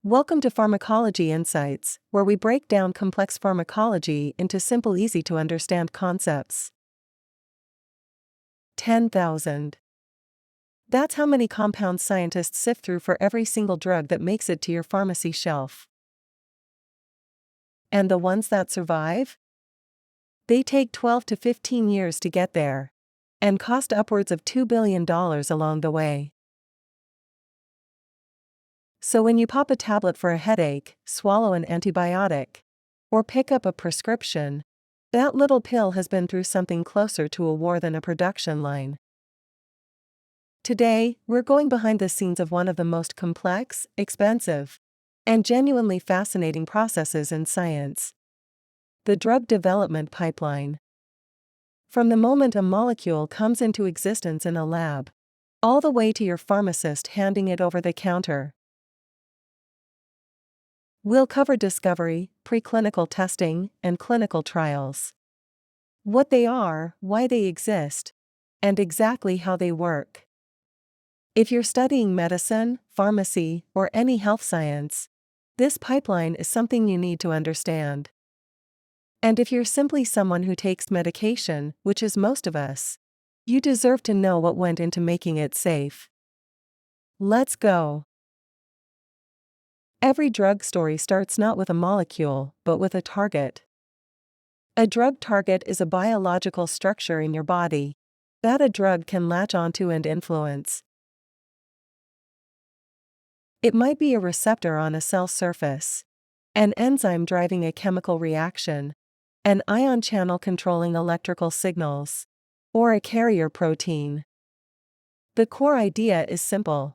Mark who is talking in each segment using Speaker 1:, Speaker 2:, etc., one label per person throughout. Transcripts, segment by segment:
Speaker 1: Welcome to Pharmacology Insights, where we break down complex pharmacology into simple, easy to understand concepts. 10,000. That's how many compounds scientists sift through for every single drug that makes it to your pharmacy shelf. And the ones that survive? They take 12 to 15 years to get there, and cost upwards of $2 billion along the way. So when you pop a tablet for a headache, swallow an antibiotic, or pick up a prescription, that little pill has been through something closer to a war than a production line. Today, we're going behind the scenes of one of the most complex, expensive, and genuinely fascinating processes in science: the drug development pipeline. From the moment a molecule comes into existence in a lab, all the way to your pharmacist handing it over the counter. We'll cover discovery, preclinical testing, and clinical trials. What they are, why they exist, and exactly how they work. If you're studying medicine, pharmacy, or any health science, this pipeline is something you need to understand. And if you're simply someone who takes medication, which is most of us, you deserve to know what went into making it safe. Let's go. Every drug story starts not with a molecule, but with a target. A drug target is a biological structure in your body that a drug can latch onto and influence. It might be a receptor on a cell surface, an enzyme driving a chemical reaction, an ion channel controlling electrical signals, or a carrier protein. The core idea is simple.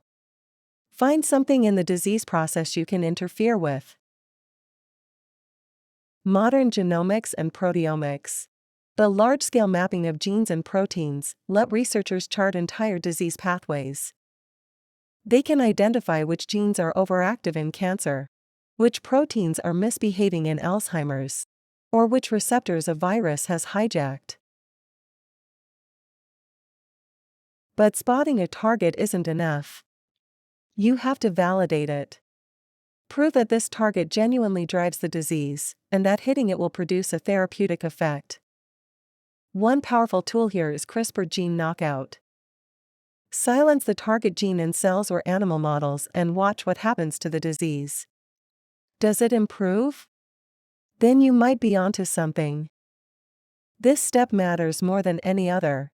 Speaker 1: Find something in the disease process you can interfere with. Modern genomics and proteomics, the large-scale mapping of genes and proteins, let researchers chart entire disease pathways. They can identify which genes are overactive in cancer, which proteins are misbehaving in Alzheimer's, or which receptors a virus has hijacked. But spotting a target isn't enough. You have to validate it. Prove that this target genuinely drives the disease, and that hitting it will produce a therapeutic effect. One powerful tool here is CRISPR gene knockout. Silence the target gene in cells or animal models and watch what happens to the disease. Does it improve? Then you might be onto something. This step matters more than any other.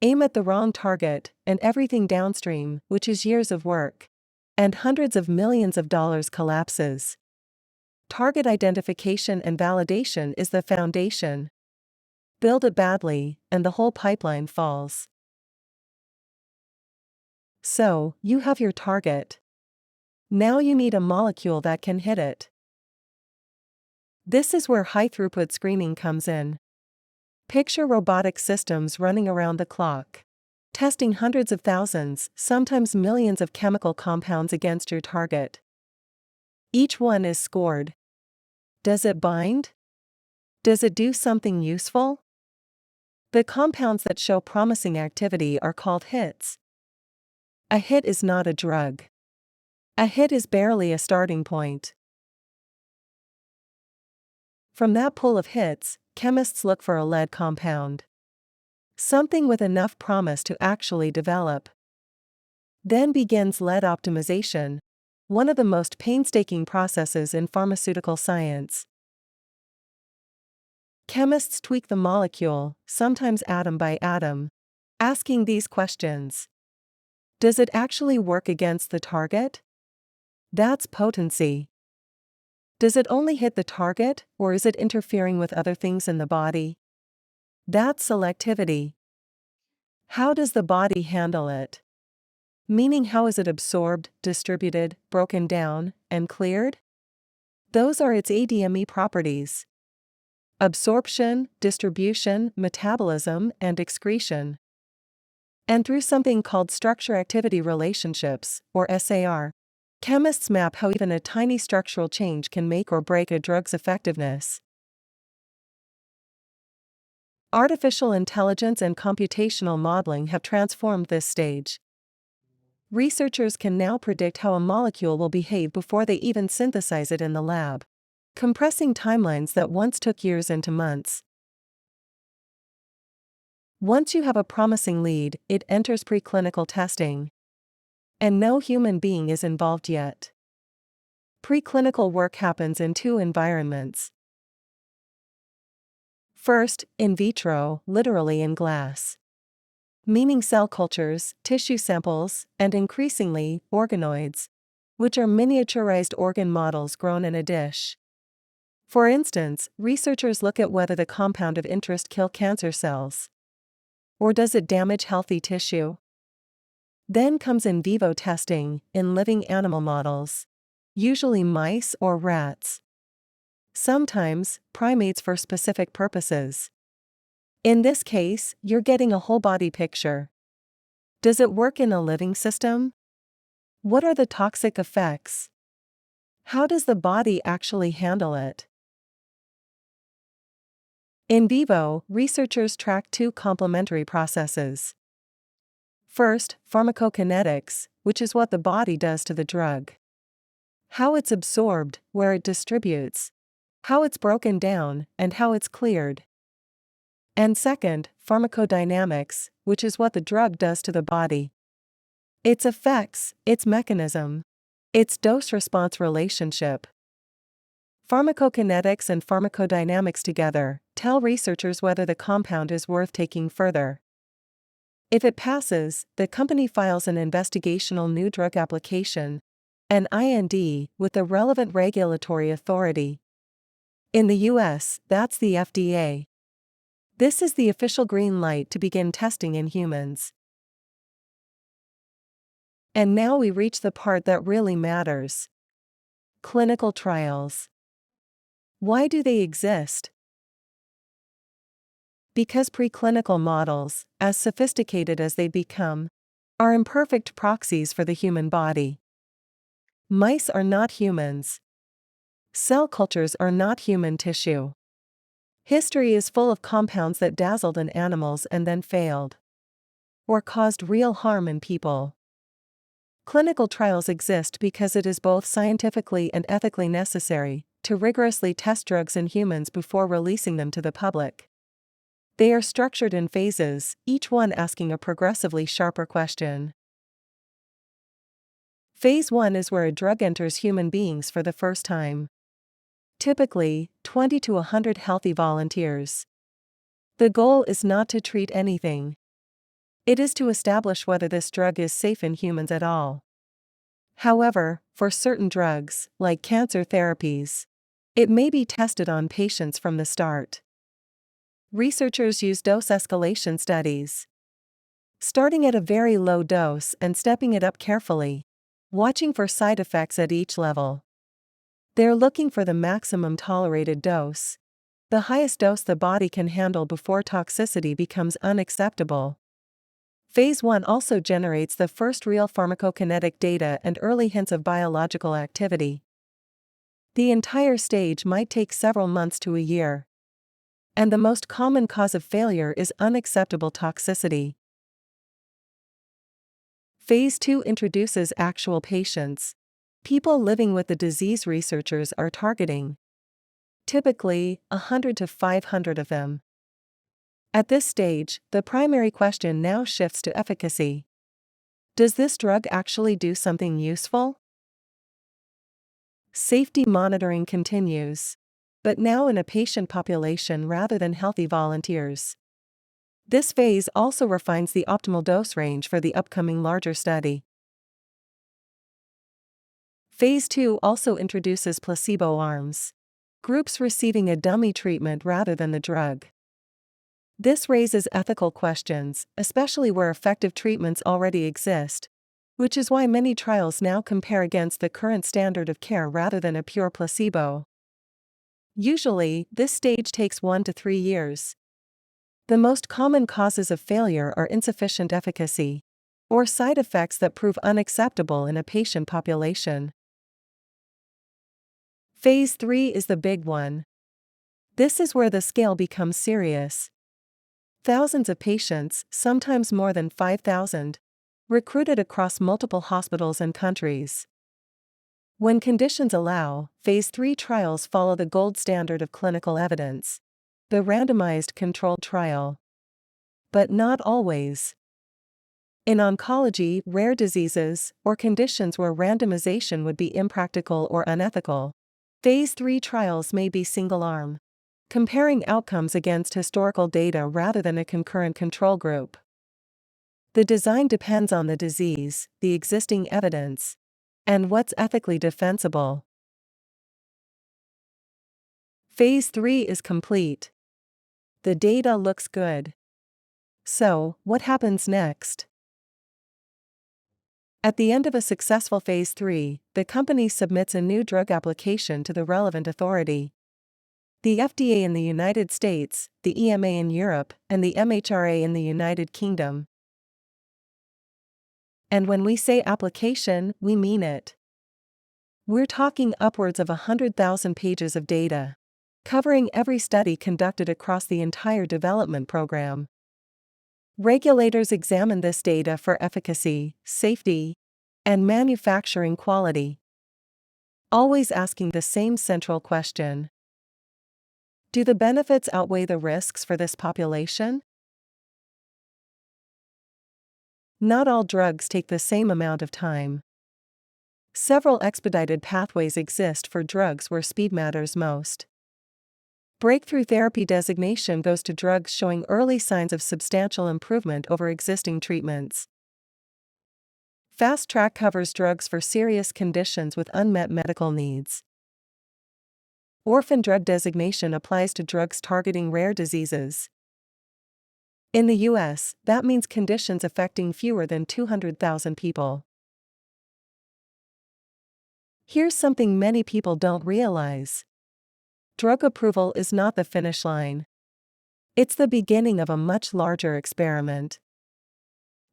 Speaker 1: Aim at the wrong target, and everything downstream, which is years of work and hundreds of millions of dollars, collapses. Target identification and validation is the foundation. Build it badly, and the whole pipeline falls. So, you have your target. Now you need a molecule that can hit it. This is where high-throughput screening comes in. Picture robotic systems running around the clock, testing hundreds of thousands, sometimes millions of chemical compounds against your target. Each one is scored. Does it bind? Does it do something useful? The compounds that show promising activity are called hits. A hit is not a drug. A hit is barely a starting point. From that pool of hits, chemists look for a lead compound. Something with enough promise to actually develop. Then begins lead optimization, one of the most painstaking processes in pharmaceutical science. Chemists tweak the molecule, sometimes atom by atom, asking these questions. Does it actually work against the target? That's potency. Does it only hit the target, or is it interfering with other things in the body? That's selectivity. How does the body handle it? Meaning, how is it absorbed, distributed, broken down, and cleared? Those are its ADME properties: absorption, distribution, metabolism, and excretion. And through something called structure-activity relationships, or SAR, chemists map how even a tiny structural change can make or break a drug's effectiveness. Artificial intelligence and computational modeling have transformed this stage. Researchers can now predict how a molecule will behave before they even synthesize it in the lab, compressing timelines that once took years into months. Once you have a promising lead, it enters preclinical testing. And no human being is involved yet. Preclinical work happens in two environments. First, in vitro, literally in glass. Meaning cell cultures, tissue samples, and increasingly, organoids, which are miniaturized organ models grown in a dish. For instance, researchers look at whether the compound of interest kills cancer cells. Or does it damage healthy tissue? Then comes in vivo testing, in living animal models. Usually mice or rats. Sometimes, primates for specific purposes. In this case, you're getting a whole body picture. Does it work in a living system? What are the toxic effects? How does the body actually handle it? In vivo, researchers track two complementary processes. First, pharmacokinetics, which is what the body does to the drug. How it's absorbed, where it distributes, how it's broken down, and how it's cleared. And second, pharmacodynamics, which is what the drug does to the body. Its effects, its mechanism, its dose-response relationship. Pharmacokinetics and pharmacodynamics together tell researchers whether the compound is worth taking further. If it passes, the company files an investigational new drug application, an IND, with the relevant regulatory authority. In the US, that's the FDA. This is the official green light to begin testing in humans. And now we reach the part that really matters. Clinical trials. Why do they exist? Because preclinical models, as sophisticated as they become, are imperfect proxies for the human body. Mice are not humans. Cell cultures are not human tissue. History is full of compounds that dazzled in animals and then failed. Or caused real harm in people. Clinical trials exist because it is both scientifically and ethically necessary to rigorously test drugs in humans before releasing them to the public. They are structured in phases, each one asking a progressively sharper question. Phase 1 is where a drug enters human beings for the first time. Typically, 20 to 100 healthy volunteers. The goal is not to treat anything. It is to establish whether this drug is safe in humans at all. However, for certain drugs, like cancer therapies, it may be tested on patients from the start. Researchers use dose escalation studies. Starting at a very low dose and stepping it up carefully, watching for side effects at each level. They're looking for the maximum tolerated dose, the highest dose the body can handle before toxicity becomes unacceptable. Phase 1 also generates the first real pharmacokinetic data and early hints of biological activity. The entire stage might take several months to a year. And the most common cause of failure is unacceptable toxicity. Phase 2 introduces actual patients. People living with the disease researchers are targeting. Typically, 100 to 500 of them. At this stage, the primary question now shifts to efficacy. Does this drug actually do something useful? Safety monitoring continues, but now in a patient population rather than healthy volunteers. This phase also refines the optimal dose range for the upcoming larger study. Phase 2 also introduces placebo arms. Groups receiving a dummy treatment rather than the drug. This raises ethical questions, especially where effective treatments already exist, which is why many trials now compare against the current standard of care rather than a pure placebo. Usually, this stage takes 1 to 3 years. The most common causes of failure are insufficient efficacy, or side effects that prove unacceptable in a patient population. Phase 3 is the big one. This is where the scale becomes serious. Thousands of patients, sometimes more than 5,000, recruited across multiple hospitals and countries. When conditions allow, Phase 3 trials follow the gold standard of clinical evidence, the randomized controlled trial. But not always. In oncology, rare diseases, or conditions where randomization would be impractical or unethical, Phase 3 trials may be single-arm, comparing outcomes against historical data rather than a concurrent control group. The design depends on the disease, the existing evidence, and what's ethically defensible. Phase 3 is complete. The data looks good. So, what happens next? At the end of a successful Phase 3, the company submits a new drug application to the relevant authority. The FDA in the United States, the EMA in Europe, and the MHRA in the United Kingdom. And when we say application, we mean it. We're talking upwards of 100,000 pages of data, covering every study conducted across the entire development program. Regulators examine this data for efficacy, safety, and manufacturing quality. Always asking the same central question: do the benefits outweigh the risks for this population? Not all drugs take the same amount of time. Several expedited pathways exist for drugs where speed matters most. Breakthrough therapy designation goes to drugs showing early signs of substantial improvement over existing treatments. Fast track covers drugs for serious conditions with unmet medical needs. Orphan drug designation applies to drugs targeting rare diseases. In the US, that means conditions affecting fewer than 200,000 people. Here's something many people don't realize. Drug approval is not the finish line. It's the beginning of a much larger experiment.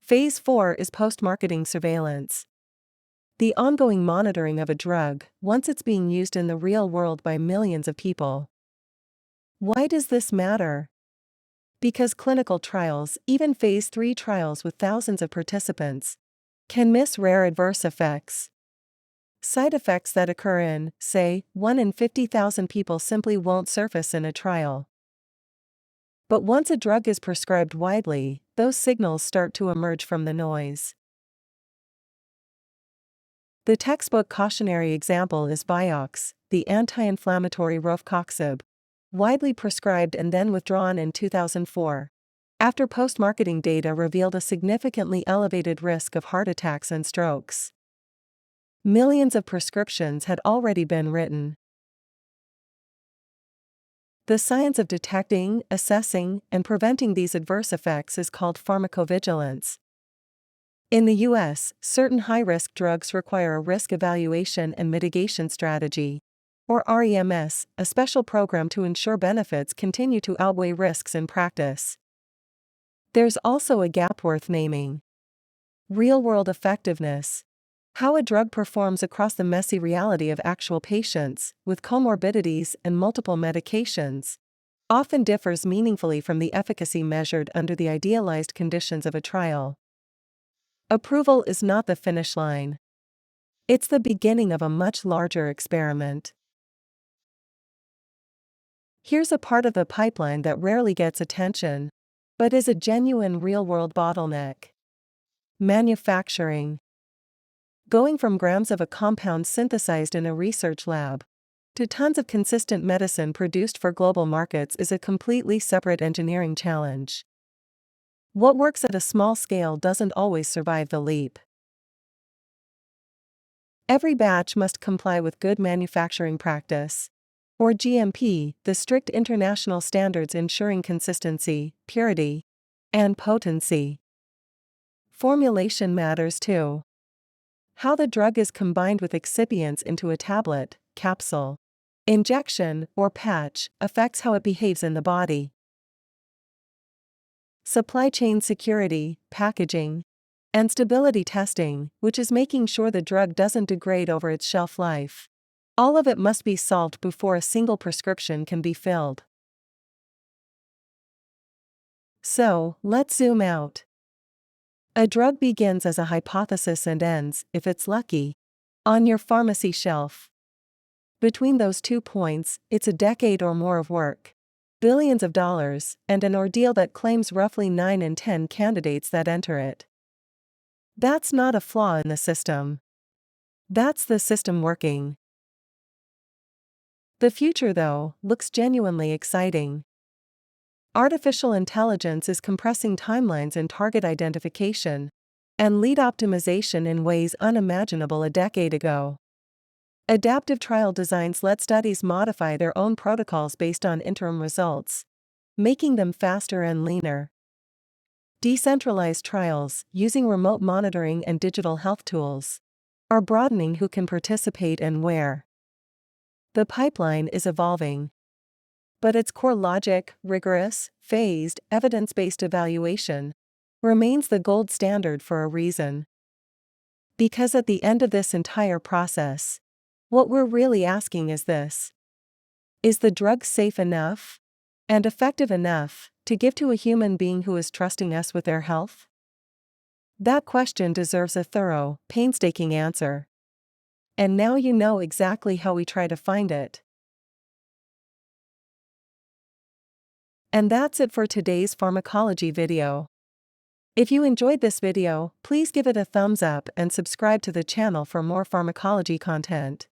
Speaker 1: Phase 4 is post-marketing surveillance. The ongoing monitoring of a drug once it's being used in the real world by millions of people. Why does this matter? Because clinical trials, even Phase 3 trials with thousands of participants, can miss rare adverse effects. Side effects that occur in, say, 1 in 50,000 people simply won't surface in a trial. But once a drug is prescribed widely, those signals start to emerge from the noise. The textbook cautionary example is Vioxx, the anti-inflammatory rofecoxib, widely prescribed and then withdrawn in 2004, after post-marketing data revealed a significantly elevated risk of heart attacks and strokes. Millions of prescriptions had already been written. The science of detecting, assessing, and preventing these adverse effects is called pharmacovigilance. In the US, certain high-risk drugs require a risk evaluation and mitigation strategy, or REMS, a special program to ensure benefits continue to outweigh risks in practice. There's also a gap worth naming: real-world effectiveness. How a drug performs across the messy reality of actual patients, with comorbidities and multiple medications, often differs meaningfully from the efficacy measured under the idealized conditions of a trial. Approval is not the finish line. It's the beginning of a much larger experiment. Here's a part of the pipeline that rarely gets attention, but is a genuine real-world bottleneck: manufacturing. Going from grams of a compound synthesized in a research lab to tons of consistent medicine produced for global markets is a completely separate engineering challenge. What works at a small scale doesn't always survive the leap. Every batch must comply with Good Manufacturing Practice, or GMP, the strict international standards ensuring consistency, purity, and potency. Formulation matters too. How the drug is combined with excipients into a tablet, capsule, injection, or patch affects how it behaves in the body. Supply chain security, packaging, and stability testing, which is making sure the drug doesn't degrade over its shelf life. All of it must be solved before a single prescription can be filled. So, let's zoom out. A drug begins as a hypothesis and ends, if it's lucky, on your pharmacy shelf. Between those 2 points, it's a decade or more of work, billions of dollars, and an ordeal that claims roughly 9 in 10 candidates that enter it. That's not a flaw in the system. That's the system working. The future, though, looks genuinely exciting. Artificial intelligence is compressing timelines in target identification and lead optimization in ways unimaginable a decade ago. Adaptive trial designs let studies modify their own protocols based on interim results, making them faster and leaner. Decentralized trials, using remote monitoring and digital health tools, are broadening who can participate and where. The pipeline is evolving. But its core logic, rigorous, phased, evidence-based evaluation, remains the gold standard for a reason. Because at the end of this entire process, what we're really asking is this: is the drug safe enough and effective enough to give to a human being who is trusting us with their health? That question deserves a thorough, painstaking answer. And now you know exactly how we try to find it. And that's it for today's pharmacology video. If you enjoyed this video, please give it a thumbs up and subscribe to the channel for more pharmacology content.